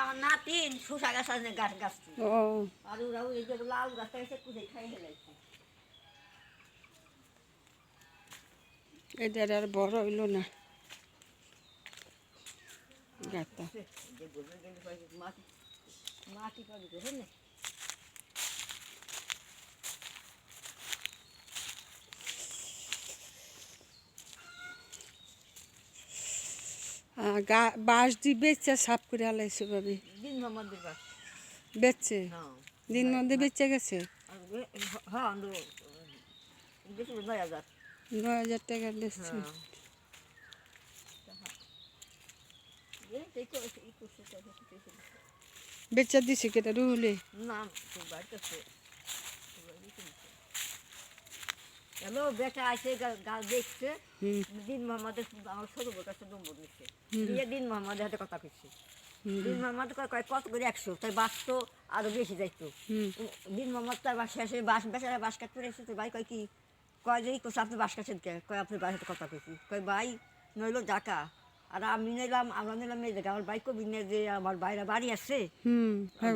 আমার নাতিন শসা গাছ আছে গাছ গাছটি ও আর ওরা ওই যে লাউ গাছটা এসে কুড়ে খাই ফেলাইছে এদের আর বড় হইল না গাতা যে বলবে গেলে মাটি মাটি পাবি তো হ্যাঁ বাঁশ দিয়ে বেচে সাফ করে আলাইছে ভাবি দিন মোহাম্মদের বাস বেচছে হ্যাঁ দিন মধ্যে বেচে গেছে হ্যাঁ বেশি 9,000 9,000 টাকা বেচছে বেচা দিছে কেটা রুহলে না হ্যালো বেটা আছে গাল দেখছে দিন মোহাম্মদের আমার ছোট বোর কাছে নম্বর নিচ্ছে দিয়ে দিন মোহাম্মদের হাতে কথা কইছে দিন মোহাম্মদ কয় কত করে 100 তাই বাস তো আরো বেশি যাইতো দিন মোহাম্মদ তার বাস শেষে বাস বেচারা বাস কাটতে রেখেছে তো ভাই কয় কি কয় যে কোথাও আপনি বাস কাটছেন কে কয় আপনার বাড়ির সাথে কথা কইছি কয় ভাই নইলো ঢাকা আর আমি নিলাম আমরা নিলাম এই জায়গা আমার বাইক কবি নিয়ে যে আমার বাইরে বাড়ি আছে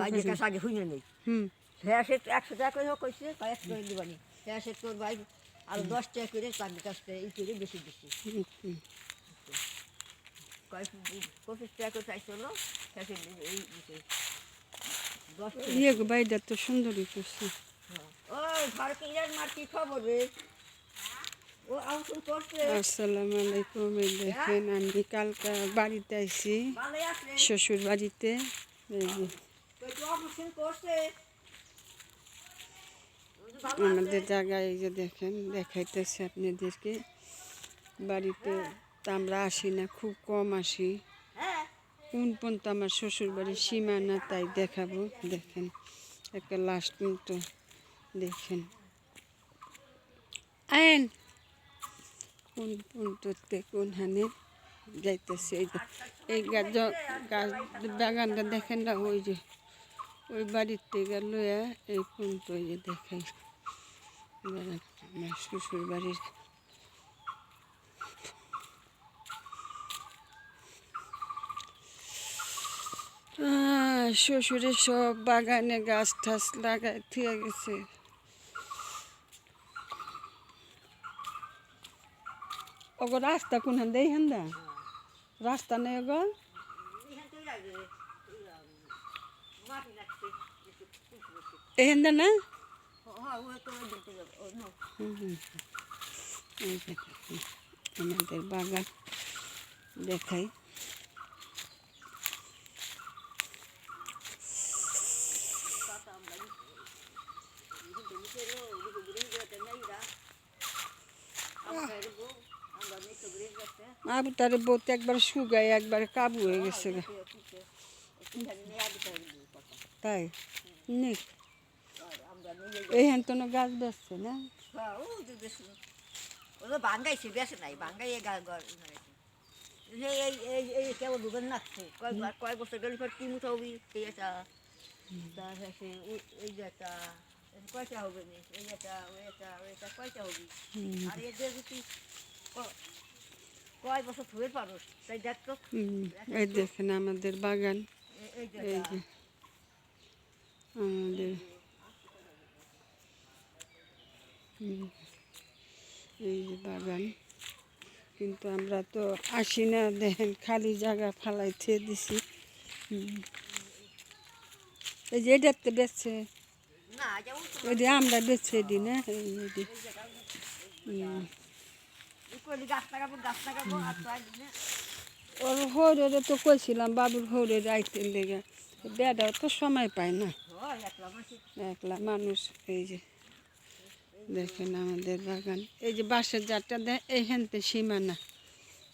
বাইকের কাছে আগে হুইনে নেই হ্যাঁ সে 100 টাকা করে কইছে কয় 100 করে দিবানি হ্যাঁ সে তোর ভাই আর 10 টাকা করে তার কাছে এই করে বেশি বেশি কয় 25 টাকা করে চাইছিল এই ইয়ে গো বাইটা তো সুন্দরই করছে ও ঘর কিনার মার কি খবর রে ও আউটুন করছে আসসালামু আলাইকুম দেখেন আমি কালকে বাড়িতে আইছি ভালো আছে শ্বশুর বাড়িতে এই যে তুই তো অপারেশন করছে আমাদের জায়গায় এই যে দেখেন দেখাইতেছে আপনাদেরকে বাড়িতে তো আমরা আসি না খুব কম আসি হ্যাঁ কোন পর্যন্ত আমার শ্বশুর বাড়ির সীমানা তাই দেখাবো দেখেন একটা লাস্ট পর্যন্ত দেখেন আইন কোন পর্যন্ত কোনখানে যাইতেছে এই গাছ বাগানটা দেখেন না ওই যে ওই বাড়ির থেকে লইয়া এই পর্যন্ত ওই যে দেখেন আমার শ্বশুর বাড়ির শ্বশুরের সব বাগানে গাছ ঠাছ লাগাই থিয়ে গেছে ওগো রাস্তা কোনখান দেই হান্দা রাস্তা নেই ওগো এখানটা না আমাদের বাগান দেখাই আবু তার বউতে একবার শুকায় একবার কাবু হয়ে গেছে তাই নি এইখান তো গাছ বেসছে না বাঙ্গাইছে বেশে নাই বাঙ্গাই এই কেবল দুবেন নাচছে কয়েক বছর গেলে পর কি মুঠা হবি এই একটা এই যে একটা কয়টা হবে নি এই একটা ওই একটা ওই একটা কয়টা হবি আর এদের যদি কয় বছর ধুয়ে পারো তাই দেখতো এই দেখেন আমাদের বাগান এই যে আমাদের এই যে বাগান কিন্তু আমরা তো আসি না দেখেন খালি জায়গা ফালাই থিয়ে দিছি এই যে এটার তো বেচছে ওই যে আমরা বেচছে এটি না ওর হৌরে তো কইছিলাম বাবুর হৌরে আইতে লেগে বেড়াও তো সময় পায় না একলা মানুষ এই যে দেখেন আমাদের বাগান এই যে বাঁশের জারটা এইখানতে সীমানা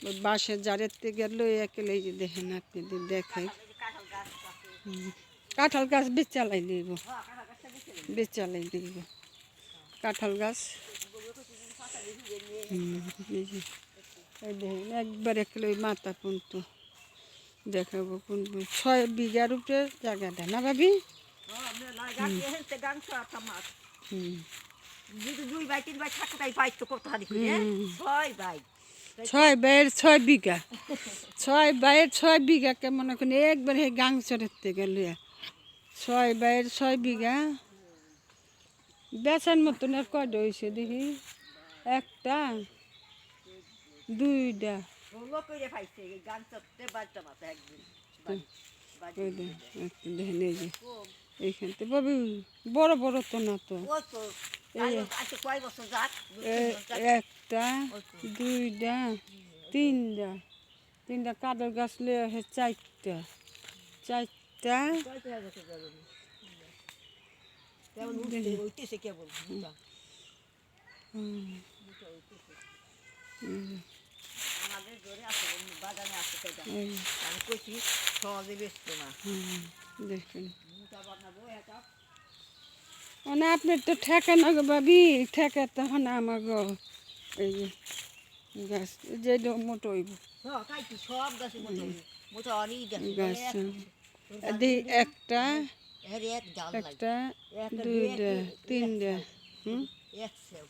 ওই বাঁশের জারের থেকে লই একেলে এই যে দেখেন আপনাদের দেখাই কাঁঠাল গাছ বেচালাই দিব বেচালাই দিব কাঁঠাল গাছ এই দেখেন একবার একেলে ওই মাথা পর্যন্ত দেখাবো কোন 6 বিঘার উপরে জায়গাটা না ভাবি দুই ভাই 3 ভাই থাকতে পাই তো কত হারি ছয় ভাই 6 বিঘা 6 বিঘাকে মনে করেন একবার হে গাংচরের থেকে লইয়া 6 বিঘা বেচার মতন আর কয়টা হয়েছে দেখি একটা দুইটা হলো কইরে পাইছে এই গান চড়তে বাচ্চা মাথা একদিন ওই যে একটা দেখেন এই যে এইখান থেকে বাবু বড় বড় তো না তো ও তো আচ্ছা কয় বছর যাক একটা দুইটা তিনটা কাঁঠাল গাছ লইয়া আছে চারটা কেমন উঠতেছে কেবল আমাদের জোরে আছে বাগানে আছে সেটা আমি কইছি সহজে বেচতো না দেখুন মুটা বানাবো এটা মানে আপনার তো ঠেকা না গো ভাবি ঠেকা তখন আমার গো এই যে গাছ যে মোটো হইব হ্যাঁ খাইছি সব গাছে মোটা অনেক গাছ একটা এক জাল একটা দুইটা তিনটা একশো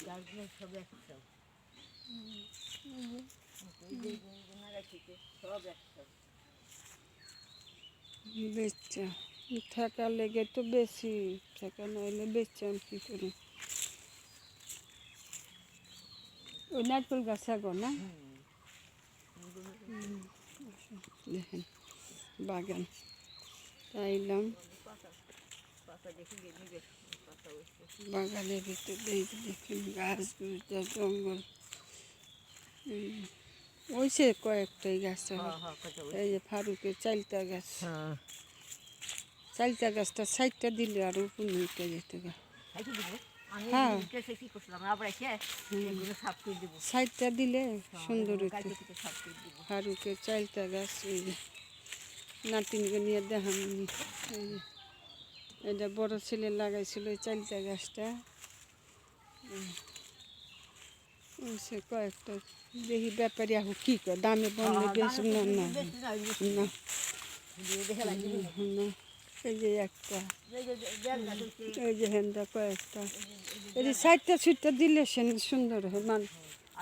গাছগুলো সব একশো সব একশো বেচা ঠেকা লেগে তো বেশি ঠেকা নইলে বেচা আমি কী করি ওই নারকেল গাছ আগো না দেখেন বাগান তাইলাম বাগানের ভিতরে দেখেন গাছ গুছ জঙ্গল ওইসে কয়েকটাই গাছ এই যে ফারুকের চালতা গাছ চালতা গাছটা সাইডটা দিলে আর উপর নিতে যেতে গা হ্যাঁ সাইডটা দিলে সুন্দর হইতো ফারুকের চালতা গাছ এই যে নাতিনকে নিয়ে দেখামনি এটা বড় ছেলে লাগাইছিল এই চালতা গাছটা সে কয়েকটা দেখি ব্যাপারী এখন কী করে দামে বললে বেশি না না না না এই যে একটা এই যে হেন্দা কয়েকটা এই যে সাইডটা সুইটটা দিলে সে সুন্দর হয় মান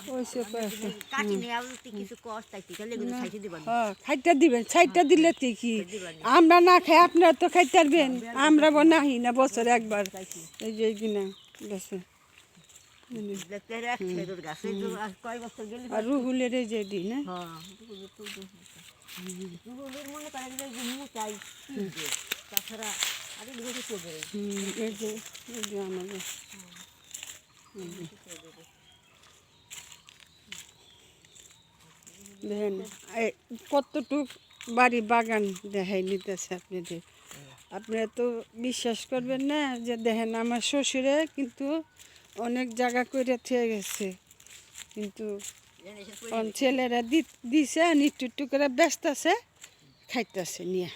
ওই সে কয়েকটা হ্যাঁ খাইটা দিবেন সাইডটা দিলে তো কি আমরা না খাই আপনারা তো খাইতে পারবেন আমরা নাহি না বছর একবার এই যে কিনা বেছে আর রুহুলের এই যে দিন তাছাড়া এই যে আমাদের দেখেন কতটুক বাড়ি বাগান দেখাই নিতেছে আপনাদের আপনারা তো বিশ্বাস করবেন না যে দেখেন আমার শ্বশুরে কিন্তু অনেক জায়গা করে থিয়ে গেছে কিন্তু ছেলেরা দিছে একটু একটু করে ব্যস্ত আছে খাইতেছে নিয়ে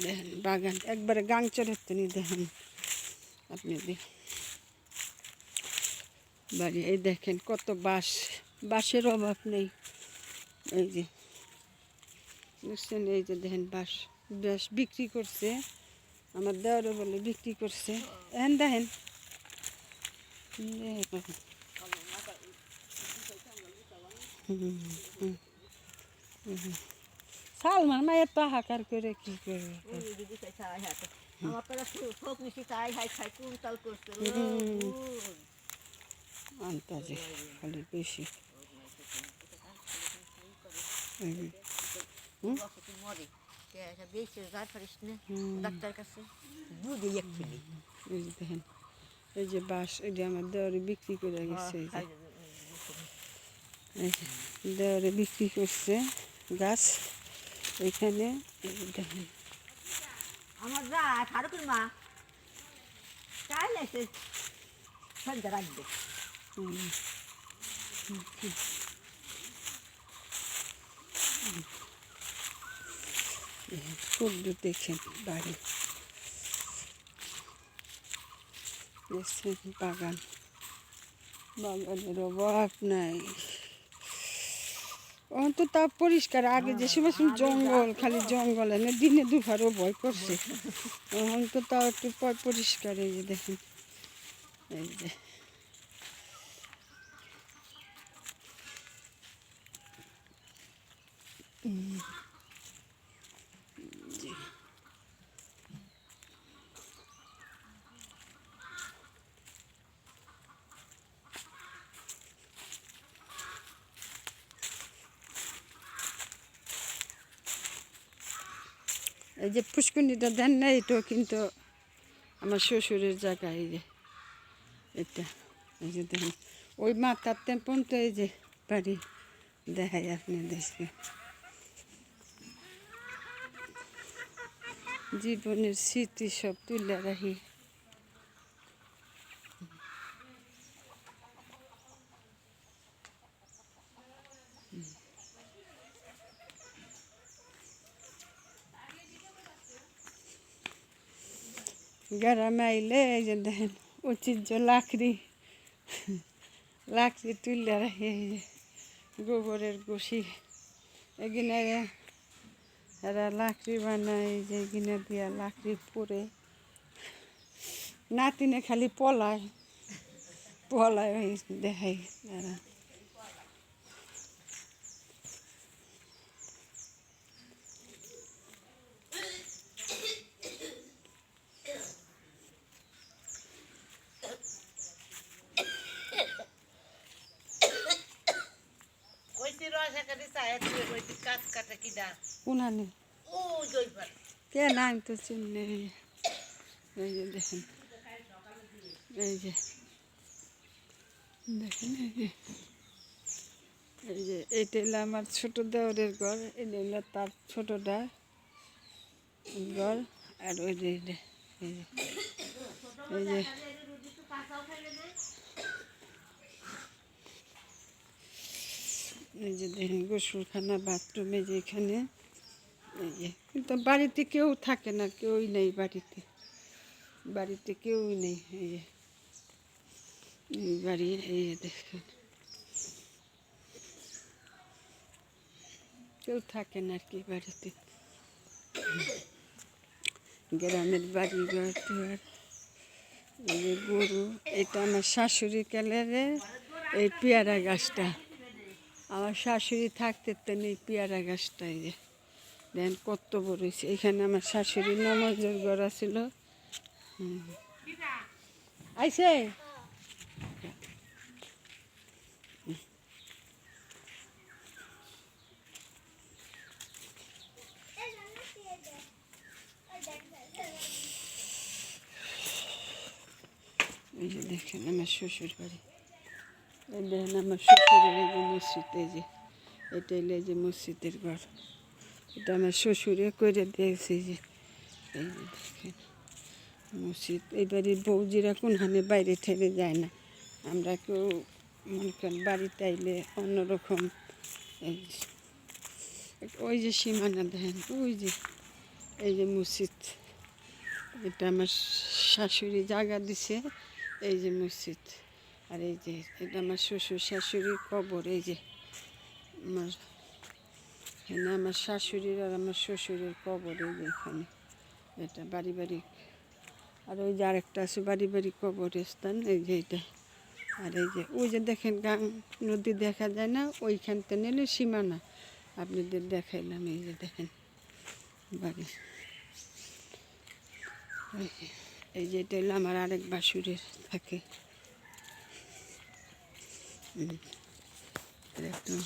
দেখেন বাগান একবারে গাংচরের তো নি দেখেন আপনাদের বাড়ি এই দেখেন কত বাঁশের অভাব নেই এই যে বুঝছেন এই যে দেখেন বাঁশ বিক্রি করছে আমার দেওয়ারও বলে বিক্রি করছে এখন দেখেন সালমান মায়ের তো হাকার করে কি করবে আন্তাজে খালি বেশি দেখেন এই যে বাঁশ এই যে আমার দেওয়ারে বিক্রি করে গেছে এই যে দেওয়ারে বিক্রি করছে গাছ এখানে দেখেন আমার যা ফারুকের মা চাইলে সে সন্ধ্যা রাখবে সবজি দেখেন বাড়ি বাগানের অভাব নাই তো তা পরিষ্কার আগে যে সময় জঙ্গল খালি জঙ্গল এনে দিনে দুপুরও ভয় করছে এখন তো তাও একটু পরিষ্কার এই যে দেখেন এই যে এই যে পুষ্কুনিটা দেন না, এটাও কিন্তু আমার শ্বশুরের জায়গা। এই যে এটা, এই যে দেখেন ওই মাথার তেমন তো এই যে বাড়ি দেখাই আপনাদেরকে। জীবনের স্মৃতি সব তুলে রাখি। গ্রামে আইলে এই যে দেখেন ঐতিহ্য লাকড়ি লাকড়ি তুলে রাখি। এই যে গোবরের ঘষি এগিনে এরা লাকড়ি বানায়। এই যে এগিনে দিয়া লাকড়ি পরে নাতিনে খালি পলায় পলায় ওই দেখাই এরা। উনানে কে নাম তো চিনলে। এই যে দেখেন, এই যে দেখেন, এই যে এইটা হলো আমার ছোট দেওরের ঘর, এটা হলো তার ছোটটা ঘর। আর ওই যে এই যে এই যে এই যে দেখেন গোসলখানা, বাথরুমে যেখানে। এই যে কিন্তু বাড়িতে কেউ থাকে না, কেউই নেই বাড়িতে, বাড়িতে কেউই নেই। এই যে এই বাড়ি, এই যে দেখেন কেউ থাকে না আর কি বাড়িতে। গ্রামের বাড়ি ঘর দুয়ার। এই যে গরু, এটা আমার শাশুড়ি কালেরে এই পেয়ারা গাছটা, আমার শাশুড়ি থাকতে তেন এই পেয়ারা গাছটা। এই যে দেন কত বড় হয়েছে। এখানে আমার শাশুড়ি নামাজের ঘর ছিল। আইসে এই যে দেখেন আমার শ্বশুর বাড়ি। এই দেখেন আমার শ্বশুরের এই যে মসজিদ। এই যে এটা হলো এই যে মসজিদের ঘর, এটা আমার শ্বশুরে করে দিয়েছে। এই যে দেখেন মসজিদ। এই বাড়ির বৌজিরা কোনখানে বাইরে ঠেলে যায় না। আমরা কেউ মনে করেন বাড়িতে আইলে অন্যরকম। এই ওই যে সীমানা দেখেন, ওই যে এই যে মসজিদ, এটা আমার শাশুড়ি জায়গা দিছে। এই যে মসজিদ। আর এই যে এটা আমার শ্বশুর শাশুড়ির কবর। এই যে আমার এখানে আমার শাশুড়ির আর আমার শ্বশুরের কবর। এই যে এখানে এটা বাড়ি বাড়ি। আর ওই যে আরেকটা আছে বাড়ি বাড়ি কবরস্থান। এই যে এটা। আর এই যে ওই যে দেখেন গাং নদী দেখা যায় না, ওইখানতে নিলে সীমানা আপনাদের দেখাইলাম। এই যে দেখেন বাড়ি। এই যে এটা হলো আমার আরেক বাসুরের থাকে। একদম